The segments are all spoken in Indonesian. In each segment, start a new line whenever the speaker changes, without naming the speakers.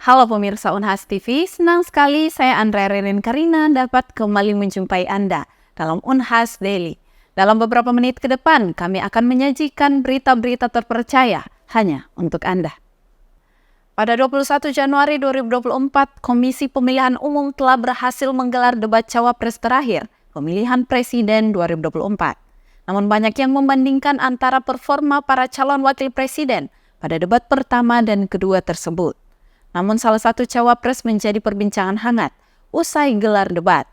Halo pemirsa Unhas TV, senang sekali saya Andrea Ririn Karina dapat kembali menjumpai Anda dalam Unhas Daily. Dalam beberapa menit ke depan, kami akan menyajikan berita-berita terpercaya hanya untuk Anda. Pada 21 Januari 2024, Komisi Pemilihan Umum telah berhasil menggelar debat Cawapres terakhir pemilihan Presiden 2024. Namun banyak yang membandingkan antara performa para calon wakil presiden pada debat pertama dan kedua tersebut. Namun salah satu cawapres menjadi perbincangan hangat usai gelar debat.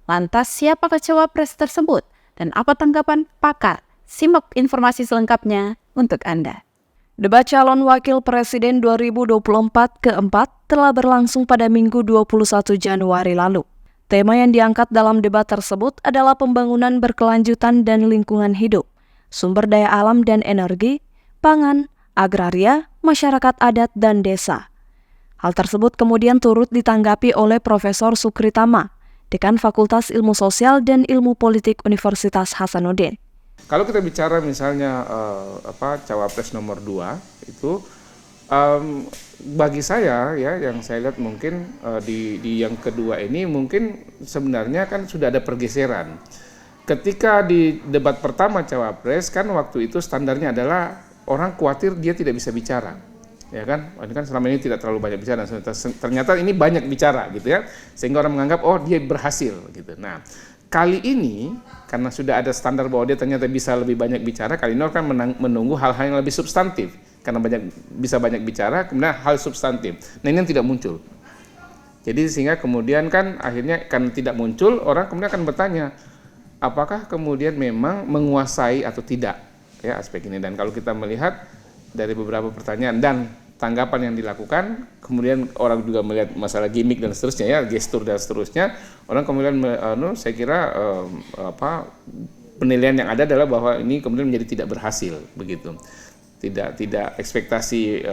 Lantas siapakah cawapres tersebut dan apa tanggapan pakar? Simak informasi selengkapnya untuk Anda. Debat calon wakil presiden 2024 keempat telah berlangsung pada Minggu 21 Januari lalu. Tema yang diangkat dalam debat tersebut adalah pembangunan berkelanjutan dan lingkungan hidup, sumber daya alam dan energi, pangan, agraria, masyarakat adat, dan desa. Hal tersebut kemudian turut ditanggapi oleh Profesor Sukritama, Dekan Fakultas Ilmu Sosial dan Ilmu Politik Universitas Hasanuddin.
Kalau kita bicara misalnya cawapres nomor 2 itu bagi saya ya yang saya lihat mungkin di yang kedua ini mungkin sebenarnya kan sudah ada pergeseran. Ketika di debat pertama cawapres kan waktu itu standarnya adalah orang khawatir dia tidak bisa bicara. Ya kan, ini kan selama ini tidak terlalu banyak bicara, ternyata ini banyak bicara gitu ya, sehingga orang menganggap oh dia berhasil gitu. Nah kali ini karena sudah ada standar bahwa dia ternyata bisa lebih banyak bicara, kali ini orang kan menunggu hal-hal yang lebih substantif, karena bisa banyak bicara, kemudian hal substantif. Nah ini yang tidak muncul. Jadi sehingga kemudian kan akhirnya karena tidak muncul, orang kemudian akan bertanya, apakah kemudian memang menguasai atau tidak ya aspek ini. Dan kalau kita melihat dari beberapa pertanyaan dan tanggapan yang dilakukan, kemudian orang juga melihat masalah gimmick dan seterusnya ya, gestur dan seterusnya, orang kemudian saya kira penilaian yang ada adalah bahwa ini kemudian menjadi tidak berhasil begitu. Tidak ekspektasi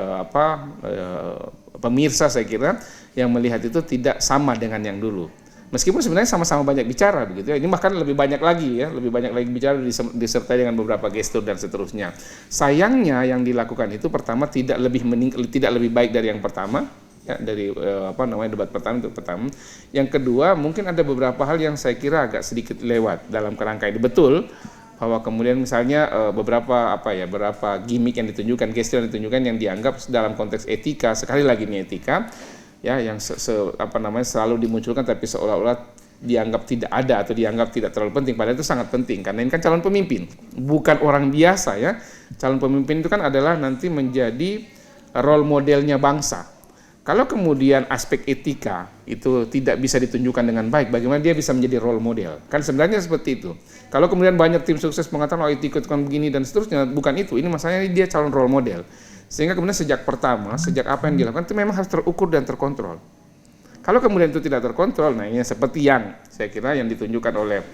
pemirsa saya kira yang melihat itu tidak sama dengan yang dulu. Meskipun sebenarnya sama-sama banyak bicara begitu ya. Ini bahkan lebih banyak lagi ya, lebih banyak lagi bicara disertai dengan beberapa gestur dan seterusnya. Sayangnya yang dilakukan itu pertama tidak lebih baik dari yang pertama ya, dari debat pertama itu pertama. Yang kedua mungkin ada beberapa hal yang saya kira agak sedikit lewat dalam kerangka ini. Betul bahwa kemudian misalnya beberapa gimmick yang ditunjukkan, gestur yang ditunjukkan yang dianggap dalam konteks etika, sekali lagi ini etika ya yang selalu dimunculkan tapi seolah-olah dianggap tidak ada atau dianggap tidak terlalu penting, padahal itu sangat penting karena ini kan calon pemimpin, bukan orang biasa ya. Calon pemimpin itu kan adalah nanti menjadi role modelnya bangsa. Kalau kemudian aspek etika itu tidak bisa ditunjukkan dengan baik, bagaimana dia bisa menjadi role model? Kan sebenarnya seperti itu. Kalau kemudian banyak tim sukses mengatakan etika itu kan begini dan seterusnya, bukan itu. Ini masalahnya dia calon role model. Sehingga kemudian sejak apa yang dilakukan itu memang harus terukur dan terkontrol. Kalau kemudian itu tidak terkontrol, nah ini seperti yang saya kira yang ditunjukkan oleh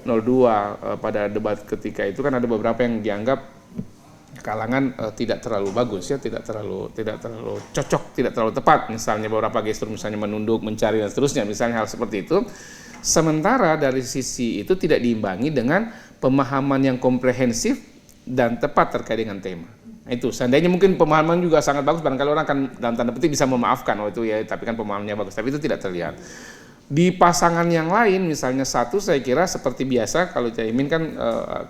02 pada debat ketika itu kan ada beberapa yang dianggap kalangan tidak terlalu bagus ya, tidak terlalu cocok, tidak terlalu tepat. Misalnya beberapa gestur misalnya menunduk, mencari dan seterusnya, misalnya hal seperti itu. Sementara dari sisi itu tidak diimbangi dengan pemahaman yang komprehensif dan tepat terkait dengan tema. Itu seandainya mungkin pemahaman juga sangat bagus, barangkali orang akan dalam tanda petik bisa memaafkan itu ya, tapi kan pemahamannya bagus, tapi itu tidak terlihat. Di pasangan yang lain misalnya satu saya kira seperti biasa kalau Caimin kan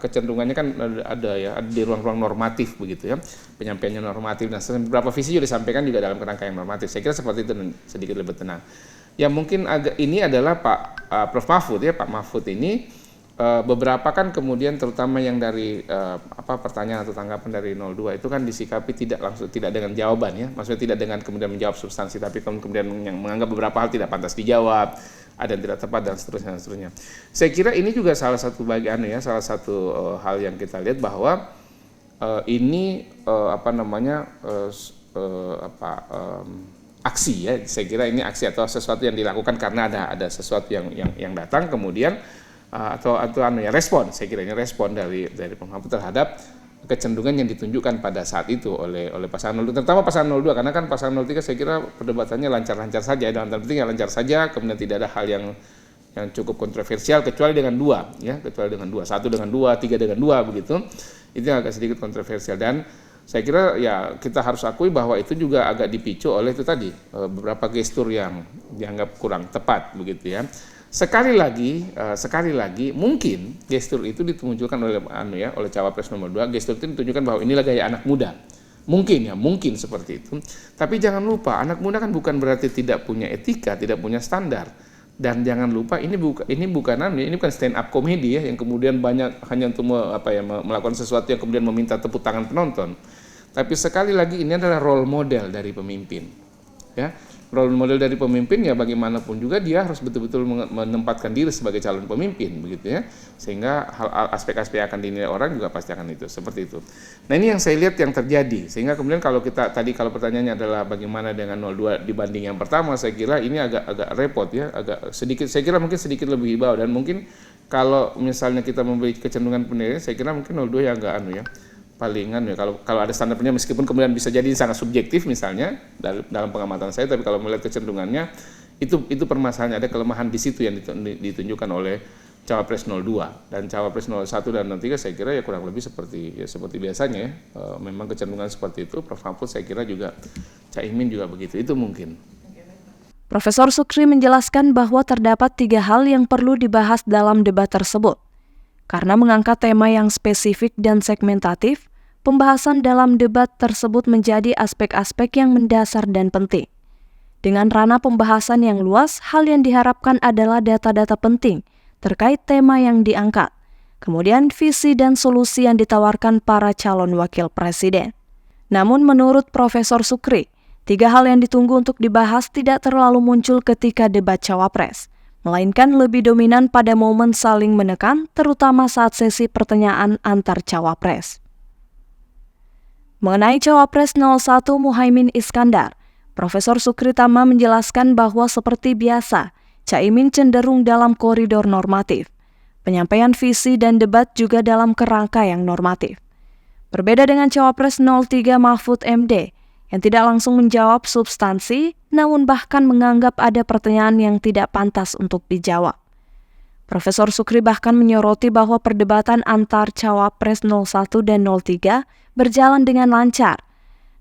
kecenderungannya kan ada di ruang-ruang normatif begitu ya, penyampaiannya normatif dan beberapa visi juga disampaikan juga dalam kerangka yang normatif. Saya kira seperti itu dan sedikit lebih tenang. Yang mungkin agak ini adalah Prof Mahfud ya, Pak Mahfud ini beberapa kan kemudian terutama yang dari pertanyaan atau tanggapan dari 02 itu kan disikapi tidak dengan jawaban ya, maksudnya tidak dengan kemudian menjawab substansi, tapi kemudian yang menganggap beberapa hal tidak pantas dijawab, ada yang tidak tepat dan seterusnya. Saya kira ini juga salah satu hal yang kita lihat bahwa ini aksi ya, saya kira ini aksi atau sesuatu yang dilakukan karena ada sesuatu yang datang kemudian respon, saya kira ini respon dari Mahfud terhadap kecenderungan yang ditunjukkan pada saat itu oleh pasangan 02, terutama pasangan 02 karena kan pasangan 03 saya kira perdebatannya lancar-lancar saja, dalam tanda petik lancar saja, kemudian tidak ada hal yang cukup kontroversial kecuali dengan satu dengan dua, tiga dengan dua begitu, itu yang agak sedikit kontroversial. Dan Saya kira ya kita harus akui bahwa itu juga agak dipicu oleh itu tadi beberapa gestur yang dianggap kurang tepat begitu ya. Sekali lagi mungkin gestur itu ditunjukkan oleh cawapres nomor 2, gestur itu ditunjukkan bahwa inilah gaya anak muda. Mungkin seperti itu. Tapi jangan lupa anak muda kan bukan berarti tidak punya etika, tidak punya standar. Dan jangan lupa ini bukan stand up comedy ya yang kemudian banyak hanya untuk melakukan sesuatu yang kemudian meminta tepuk tangan penonton. Tapi sekali lagi ini adalah role model dari pemimpin. Ya, role model dari pemimpin ya bagaimanapun juga dia harus betul-betul menempatkan diri sebagai calon pemimpin begitu ya. Sehingga aspek-aspek yang akan dinilai orang juga pasti akan itu seperti itu. Nah, ini yang saya lihat yang terjadi. Sehingga kemudian kalau pertanyaannya adalah bagaimana dengan 02 dibanding yang pertama, saya kira ini agak repot ya, agak sedikit saya kira mungkin sedikit lebih bawah dan mungkin kalau misalnya kita memberi kecenderungan penilaian saya kira mungkin 02 yang agak palingan ya kalau ada standarnya meskipun kemudian bisa jadi sangat subjektif misalnya dalam pengamatan saya, tapi kalau melihat kecenderungannya itu permasalahannya, ada kelemahan di situ yang ditunjukkan oleh cawapres 02 dan cawapres 01 dan 03 saya kira ya kurang lebih seperti biasanya ya. Memang kecenderungan seperti itu. Prof. Mahfud saya kira juga Caimin juga begitu, itu mungkin.
Profesor Sukri menjelaskan bahwa terdapat 3 hal yang perlu dibahas dalam debat tersebut. Karena mengangkat tema yang spesifik dan segmentatif, pembahasan dalam debat tersebut menjadi aspek-aspek yang mendasar dan penting. Dengan ranah pembahasan yang luas, hal yang diharapkan adalah data-data penting terkait tema yang diangkat, kemudian visi dan solusi yang ditawarkan para calon wakil presiden. Namun menurut Profesor Sukri, 3 hal yang ditunggu untuk dibahas tidak terlalu muncul ketika debat cawapres, melainkan lebih dominan pada momen saling menekan, terutama saat sesi pertanyaan antar cawapres. Mengenai Cawapres 01 Muhaimin Iskandar, Profesor Sukri Tama menjelaskan bahwa seperti biasa, Caimin cenderung dalam koridor normatif. Penyampaian visi dan debat juga dalam kerangka yang normatif. Berbeda dengan Cawapres 03 Mahfud MD, yang tidak langsung menjawab substansi, namun bahkan menganggap ada pertanyaan yang tidak pantas untuk dijawab. Profesor Sukri bahkan menyoroti bahwa perdebatan antar Cawapres 01 dan 03 berjalan dengan lancar.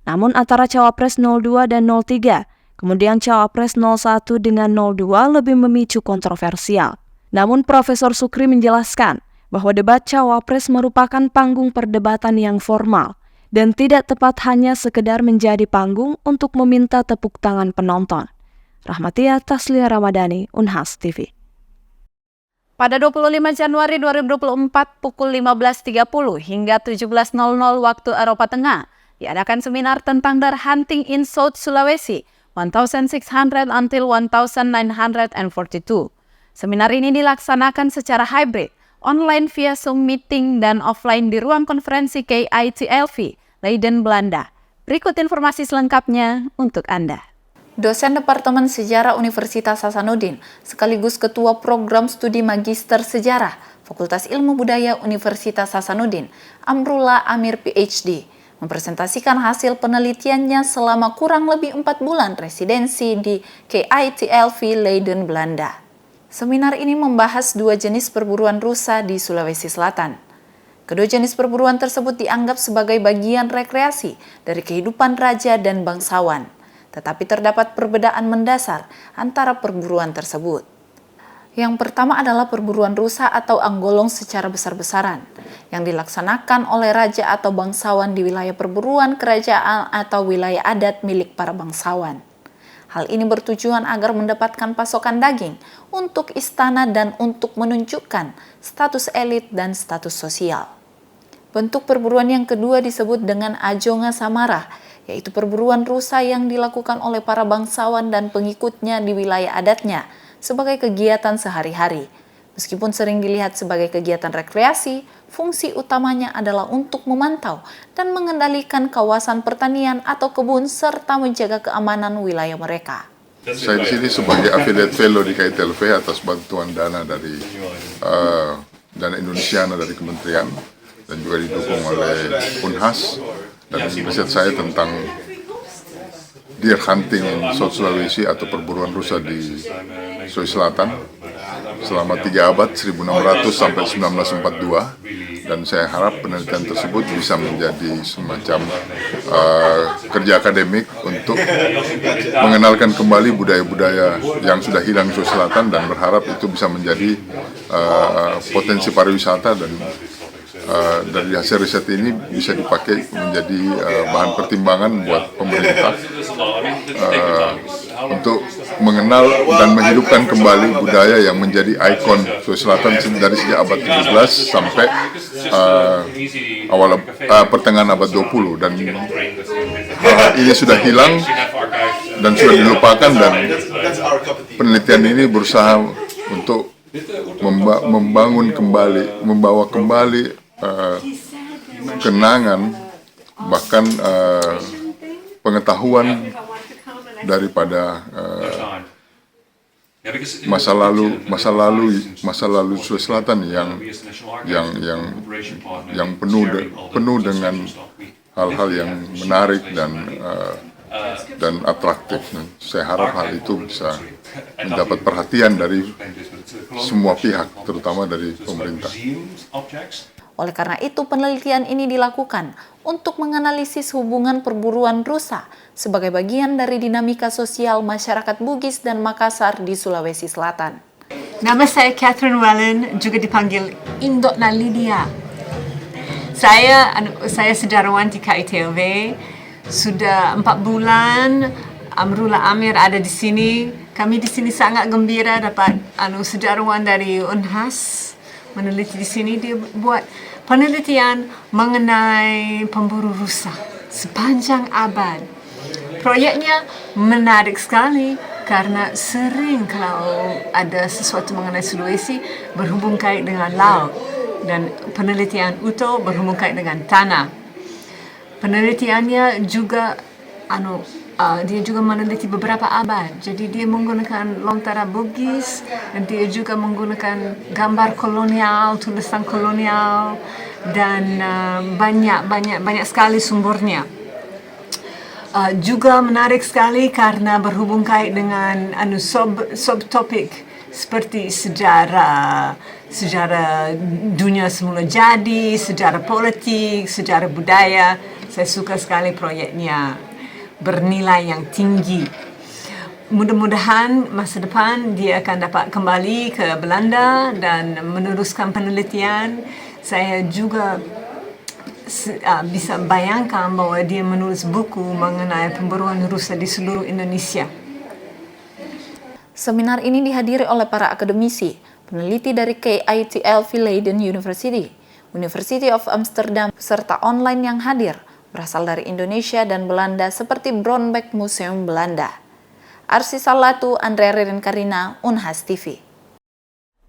Namun antara Cawapres 02 dan 03, kemudian Cawapres 01 dengan 02 lebih memicu kontroversial. Namun Profesor Sukri menjelaskan bahwa debat Cawapres merupakan panggung perdebatan yang formal, dan tidak tepat hanya sekedar menjadi panggung untuk meminta tepuk tangan penonton. Rahmatia Taslia Ramadhani, Unhas TV.
Pada 25 Januari 2024 pukul 15.30 hingga 17.00 waktu Eropa Tengah, diadakan seminar tentang Deer Hunting in South Sulawesi 1600 until 1942. Seminar ini dilaksanakan secara hybrid, online via Zoom meeting dan offline di ruang konferensi KITLV, Leiden, Belanda. Berikut informasi selengkapnya untuk Anda. Dosen Departemen Sejarah Universitas Hasanuddin, sekaligus Ketua Program Studi Magister Sejarah, Fakultas Ilmu Budaya Universitas Hasanuddin, Amrullah Amir PhD, mempresentasikan hasil penelitiannya selama kurang lebih 4 bulan residensi di KITLV Leiden, Belanda. Seminar ini membahas 2 jenis perburuan rusa di Sulawesi Selatan. Kedua jenis perburuan tersebut dianggap sebagai bagian rekreasi dari kehidupan raja dan bangsawan, tetapi terdapat perbedaan mendasar antara perburuan tersebut. Yang pertama adalah perburuan rusa atau anggolong secara besar-besaran, yang dilaksanakan oleh raja atau bangsawan di wilayah perburuan kerajaan atau wilayah adat milik para bangsawan. Hal ini bertujuan agar mendapatkan pasokan daging untuk istana dan untuk menunjukkan status elit dan status sosial. Bentuk perburuan yang kedua disebut dengan Ajonga Samarah, yaitu perburuan rusa yang dilakukan oleh para bangsawan dan pengikutnya di wilayah adatnya sebagai kegiatan sehari-hari. Meskipun sering dilihat sebagai kegiatan rekreasi, fungsi utamanya adalah untuk memantau dan mengendalikan kawasan pertanian atau kebun serta menjaga keamanan wilayah mereka.
Saya di sini sebagai affiliate fellow di KITLV atas bantuan dana dari dana Indonesiana dari kementerian dan juga didukung oleh Unhas, dan riset saya tentang deer hunting in South Sulawesi atau perburuan rusa di Sulawesi Selatan selama 3 abad 1600 sampai 1942 dan saya harap penelitian tersebut bisa menjadi semacam kerja akademik untuk mengenalkan kembali budaya-budaya yang sudah hilang di Sulawesi Selatan, dan berharap itu bisa menjadi potensi pariwisata, dan dari hasil riset ini bisa dipakai menjadi bahan pertimbangan buat pemerintah untuk mengenal dan menghidupkan kembali budaya yang menjadi ikon Sulawesi Selatan dari sejak abad 17 sampai pertengahan abad 20, dan ini sudah hilang dan sudah dilupakan, dan penelitian ini berusaha untuk membawa kembali kenangan, bahkan pengetahuan daripada masa lalu Sulawesi Selatan yang penuh dengan hal-hal yang menarik dan atraktif. Saya harap hal itu bisa mendapat perhatian dari semua pihak, terutama dari pemerintah.
Oleh karena itu, penelitian ini dilakukan untuk menganalisis hubungan perburuan rusa sebagai bagian dari dinamika sosial masyarakat Bugis dan Makassar di Sulawesi Selatan.
Nama saya Catherine Wellen, juga dipanggil Indok Nalidia. Saya sejarawan di KITLV. Sudah 4 bulan, Amrullah Amir ada di sini. Kami di sini sangat gembira dapat sejarawan dari Unhas meneliti di sini. Dia buat penelitian mengenai pemburu rusa sepanjang abad. Proyeknya menarik sekali karena sering kalau ada sesuatu mengenai Sulawesi berhubung kait dengan laut, dan penelitian UTO berhubung kait dengan tanah. Penelitiannya juga dia juga meneliti beberapa abad. Jadi dia menggunakan lontara Bugis, dan dia juga menggunakan gambar kolonial, tulisan kolonial, dan banyak sekali sumbernya. Juga menarik sekali karena berhubung kait dengan subtopik seperti sejarah dunia semula jadi, sejarah politik, sejarah budaya. Saya suka sekali proyeknya, bernilai yang tinggi. Mudah-mudahan masa depan dia akan dapat kembali ke Belanda dan meneruskan penelitian. Saya juga bisa bayangkan bahwa dia menulis buku mengenai pemburuan rusa di seluruh Indonesia.
Seminar ini dihadiri oleh para akademisi, peneliti dari KITLV Leiden University, University of Amsterdam, serta online yang hadir berasal dari Indonesia dan Belanda seperti Brownback Museum Belanda. Arsi Salatu, Andrea Ririn Karina, Unhas TV.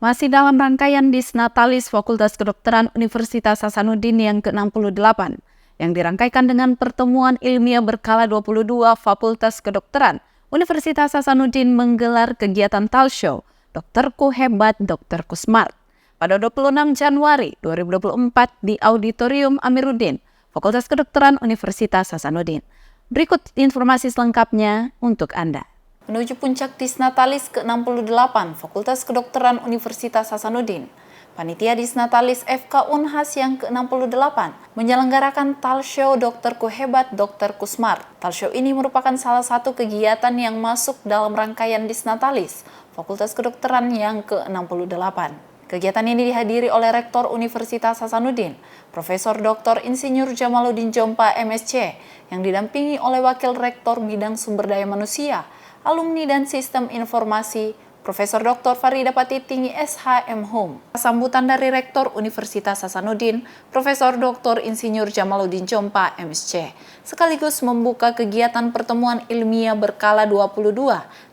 Masih dalam rangkaian Disnatalis Fakultas Kedokteran Universitas Hasanuddin yang ke-68, yang dirangkaikan dengan pertemuan ilmiah berkala 22 Fakultas Kedokteran, Universitas Hasanuddin menggelar kegiatan talk show Dokterku Hebat, Dokterku Smart pada 26 Januari 2024 di Auditorium Amiruddin, Fakultas Kedokteran Universitas Hasanuddin. Berikut informasi selengkapnya untuk Anda. Menuju puncak Disnatalis ke-68 Fakultas Kedokteran Universitas Hasanuddin, Panitia Disnatalis FK Unhas yang ke-68 menyelenggarakan talk show Dokterku Hebat, Dokterku Smart. Talk show ini merupakan salah satu kegiatan yang masuk dalam rangkaian Disnatalis Fakultas Kedokteran yang ke-68. Kegiatan ini dihadiri oleh Rektor Universitas Hasanuddin, Profesor Dr. Insinyur Jamaluddin Jompa MSc, yang didampingi oleh Wakil Rektor Bidang Sumber Daya Manusia, Alumni dan Sistem Informasi, Profesor Dr. Farida Patitinggi SHM Hum. Sambutan dari Rektor Universitas Hasanuddin, Profesor Dr. Insinyur Jamaluddin Jompa MSc, sekaligus membuka kegiatan pertemuan ilmiah berkala 22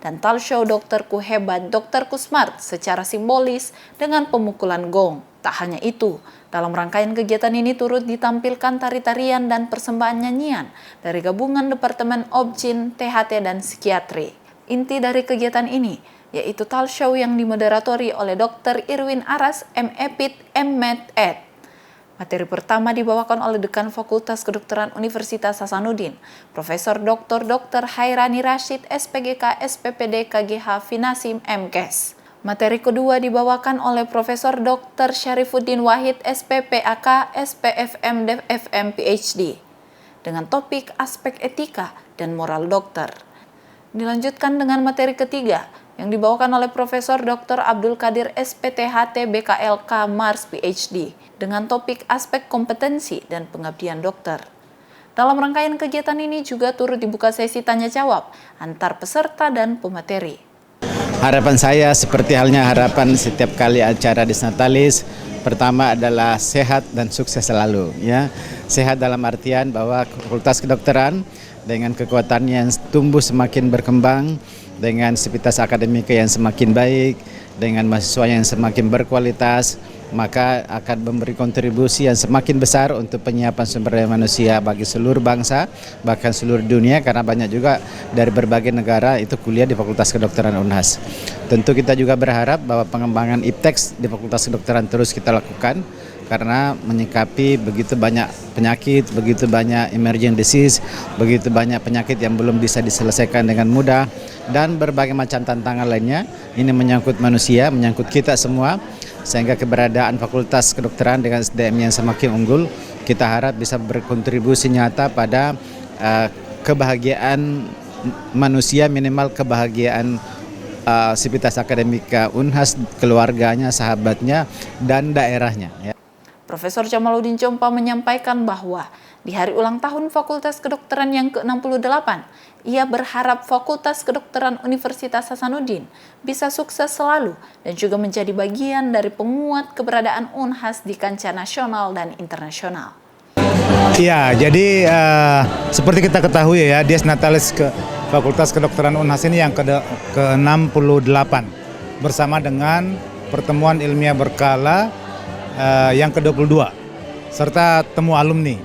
dan talk show Dokterku Hebat, Dokterku Smart secara simbolis dengan pemukulan gong. Tak hanya itu, dalam rangkaian kegiatan ini turut ditampilkan tari-tarian dan persembahan nyanyian dari gabungan Departemen Obgyn, THT, dan Psikiatri. Inti dari kegiatan ini yaitu talk show yang dimoderatori oleh Dr. Irwin Aras, MEPIT, MMed, Ed. Materi pertama dibawakan oleh Dekan Fakultas Kedokteran Universitas Hasanuddin, Profesor Dr. Hairani Rashid, SPGK, SPPD, KGH, Finasim, MKes. Materi kedua dibawakan oleh Profesor Dr. Syarifuddin Wahid, SPPAK, SPFM, DFM, PhD, dengan topik aspek etika dan moral dokter. Dilanjutkan dengan materi ketiga yang dibawakan oleh Profesor Dr. Abdul Qadir, SPTHT, BKLK, Mars, PhD, dengan topik aspek kompetensi dan pengabdian dokter. Dalam rangkaian kegiatan ini juga turut dibuka sesi tanya-jawab antar peserta dan pemateri.
Harapan saya seperti halnya harapan setiap kali acara Disnatalis, pertama adalah sehat dan sukses selalu, ya. Sehat dalam artian bahwa Fakultas Kedokteran dengan kekuatannya yang tumbuh semakin berkembang, dengan sivitas akademika yang semakin baik, dengan mahasiswa yang semakin berkualitas, maka akan memberi kontribusi yang semakin besar untuk penyiapan sumber daya manusia bagi seluruh bangsa, bahkan seluruh dunia, karena banyak juga dari berbagai negara itu kuliah di Fakultas Kedokteran Unhas. Tentu kita juga berharap bahwa pengembangan IPTEX di Fakultas Kedokteran terus kita lakukan, karena menyikapi begitu banyak penyakit, begitu banyak emerging disease, begitu banyak penyakit yang belum bisa diselesaikan dengan mudah, dan berbagai macam tantangan lainnya. Ini menyangkut manusia, menyangkut kita semua, sehingga keberadaan Fakultas Kedokteran dengan SDM yang semakin unggul, kita harap bisa berkontribusi nyata pada kebahagiaan manusia, minimal kebahagiaan sivitas akademika Unhas, keluarganya, sahabatnya, dan daerahnya, ya.
Profesor Jamaluddin Chompa menyampaikan bahwa di hari ulang tahun Fakultas Kedokteran yang ke-68, ia berharap Fakultas Kedokteran Universitas Hasanuddin bisa sukses selalu dan juga menjadi bagian dari penguat keberadaan Unhas di kancah nasional dan internasional.
Ya, jadi seperti kita ketahui ya, Disnatalis ke Fakultas Kedokteran Unhas ini yang ke-68 bersama dengan pertemuan ilmiah berkala yang ke-22 serta temu alumni.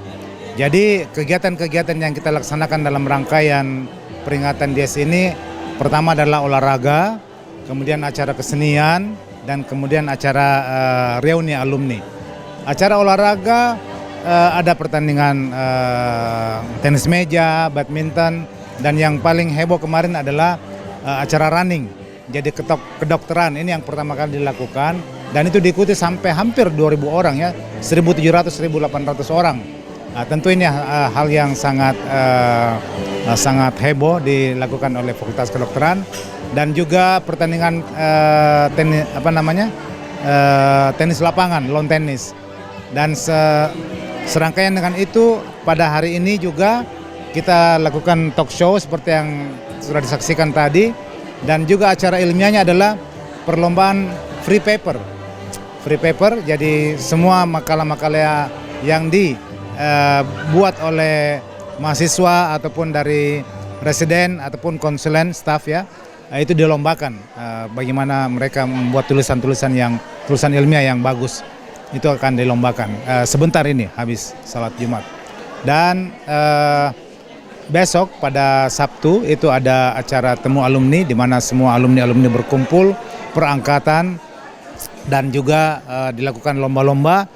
Jadi kegiatan-kegiatan yang kita laksanakan dalam rangkaian peringatan DIES ini pertama adalah olahraga, kemudian acara kesenian, dan kemudian acara reuni alumni. Acara olahraga ada pertandingan tenis meja, badminton, dan yang paling heboh kemarin adalah acara running. Jadi kedokteran ini yang pertama kali dilakukan, dan itu diikuti sampai hampir 2.000 orang ya, 1.700-1.800 orang. Nah, tentu ini hal yang sangat heboh dilakukan oleh Fakultas Kedokteran, dan juga pertandingan tenis lapangan, lawn tennis. Dan serangkaian dengan itu pada hari ini juga kita lakukan talk show seperti yang sudah disaksikan tadi, dan juga acara ilmiahnya adalah perlombaan free paper. Jadi semua makalah-makalah yang dibuat oleh mahasiswa ataupun dari residen ataupun konsulen staff ya, itu dilombakan bagaimana mereka membuat tulisan ilmiah yang bagus. Itu akan dilombakan sebentar ini habis salat Jumat. Dan besok pada Sabtu itu ada acara temu alumni di mana semua alumni berkumpul per angkatan, dan juga dilakukan lomba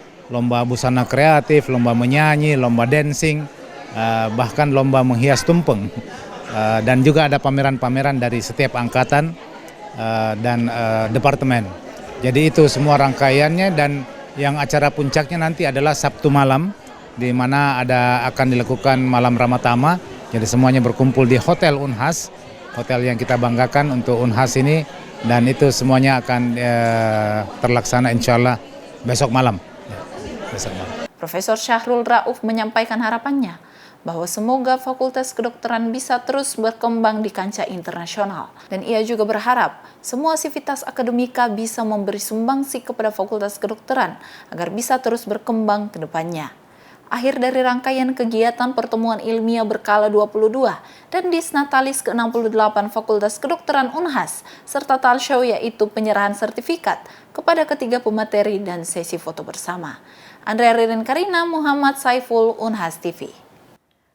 busana kreatif, lomba menyanyi, lomba dancing, bahkan lomba menghias tumpeng, dan juga ada pameran-pameran dari setiap angkatan dan departemen. Jadi itu semua rangkaiannya, dan yang acara puncaknya nanti adalah Sabtu malam, di mana akan dilakukan malam Ramatama. Jadi semuanya berkumpul di Hotel Unhas, hotel yang kita banggakan untuk Unhas ini, dan itu semuanya akan terlaksana insya Allah besok malam.
Profesor Syahrul Rauf menyampaikan harapannya bahwa semoga Fakultas Kedokteran bisa terus berkembang di kancah internasional. Dan ia juga berharap semua sivitas akademika bisa memberi sumbangsi kepada Fakultas Kedokteran agar bisa terus berkembang ke depannya. Akhir dari rangkaian kegiatan pertemuan ilmiah berkala 22 dan Disnatalis ke-68 Fakultas Kedokteran Unhas, serta talkshow yaitu penyerahan sertifikat kepada ketiga pemateri dan sesi foto bersama. Andrea Ririn Karina, Muhammad Saiful, Unhas TV.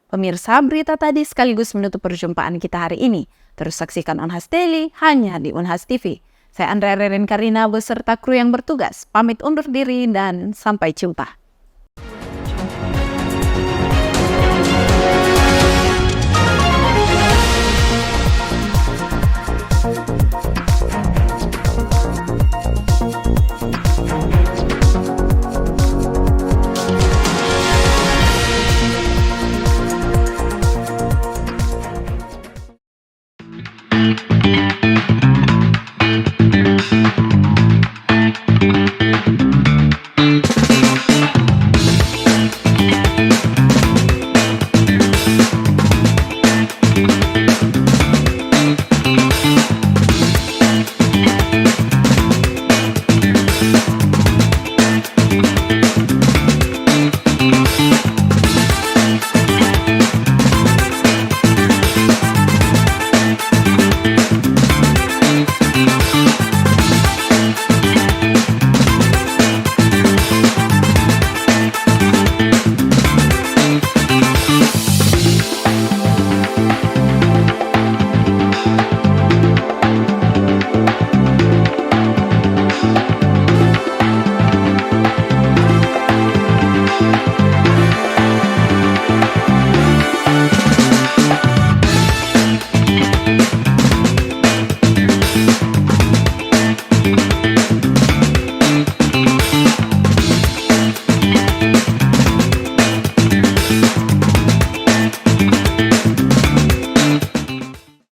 Pemirsa, berita tadi sekaligus menutup perjumpaan kita hari ini. Terus saksikan Unhas Daily hanya di Unhas TV. Saya Andrea Ririn Karina beserta kru yang bertugas. Pamit undur diri dan sampai jumpa.